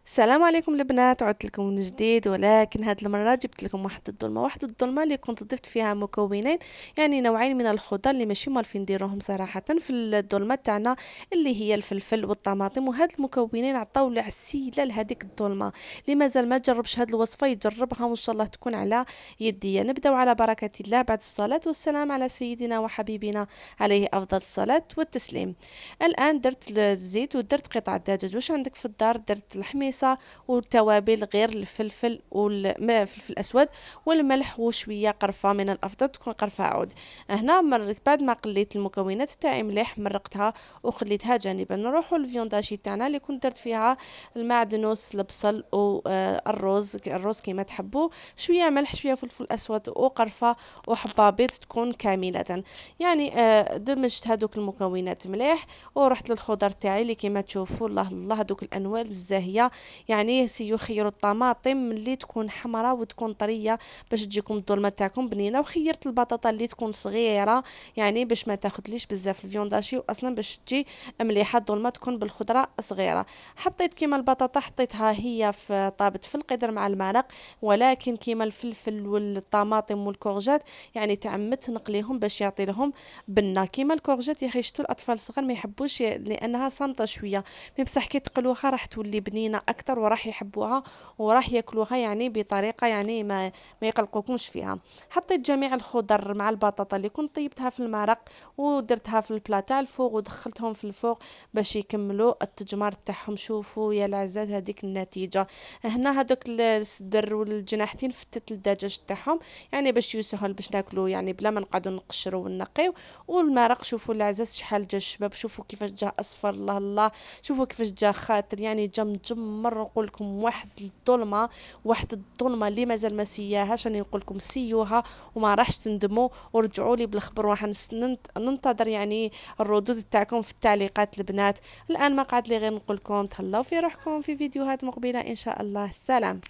السلام عليكم البنات، عدت لكم من جديد، ولكن هاد المرة جبت لكم واحد الظلمة اللي كنت ضفت فيها مكونين، يعني نوعين من الخضر اللي ماشي مالفين نديروهم صراحة في الظلمة تاعنا، اللي هي الفلفل والطماطم. وهاد المكونين عطاو لي عسيلة لهاديك الظلمة. اللي مازال ما جربش هاد الوصفة يجربها، وان شاء الله تكون على يدي. نبداو على بركة الله بعد الصلاة والسلام على سيدنا وحبيبنا عليه افضل الصلاة والتسليم. الان درت الزيت ودرت قطع الدجاج. واش عندك في الدار؟ درت الحميصه والتوابل غير الفلفل والفلفل الاسود والملح وشويه قرفه، من الافضل تكون قرفه عود. هنا بعد ما قليت المكونات تاعي مليح مرقتها وخليتها جانبا. نروحوا للفيونداشي تاعنا اللي كنت درت فيها المعدنوس، البصل والرز كيما تحبوا، شويه ملح شويه فلفل اسود وقرفه وحبه بيض تكون كامله. يعني دمجت هذوك المكونات مليح، ورحت للخضر تاعي اللي كيما تشوفوا الله الله هذوك الانوال الزاهيه. يعني سيخيروا الطماطم اللي تكون حمراء وتكون طريه باش تجيكم الظلمه تاعكم بنينه، وخيرت البطاطا اللي تكون صغيره يعني باش ما تاخذليش بزاف الفيونداشي، واصلا باش تجي مليحه الظلمه تكون بالخضره صغيره. حطيت كيما البطاطا حطيتها هي في طابت في القدر مع المرق، ولكن كيما الفلفل والطماطم والكورجات يعني تعمدت نقليهم باش يعطي لهم بنه. كيما الكورجات يا خيشتو الاطفال الصغار ما يحبوش لانها صامته شويه، مي بصح كي تقلوها راح تولي بنينه اكثر وراح يحبوها وراح ياكلوها يعني بطريقه يعني ما يقلقوكمش فيها. حطيت جميع الخضر مع البطاطا اللي كنت طيبتها في المرق ودرتها في البلا تاع الفوق ودخلتهم في الفوق باش يكملوا التجمار تاعهم. شوفوا يا العزات هذيك النتيجه. هنا هذوك الصدر والجناحتين فتت الدجاج تاعهم يعني باش يسهل باش ناكلوا، يعني بلا ما نقعدوا نقشروا ونقيو. والمرق شوفوا العزاز شحال جا الشباب، شوفوا كيفاش جا اصفر الله الله، شوفوا كيفاش جا خاطر، يعني جا مجمر. نقول لكم واحد الظلمه اللي مازال ما سياهاش، راني نقول لكم سيوها وما راحش تندموا، ورجعوا لي بالخبر. راح ننتظر يعني الردود تاعكم في التعليقات البنات. الان ما قعد لي غير نقول لكم تهلاو في روحكم في فيديوهات مقبله ان شاء الله. سلام.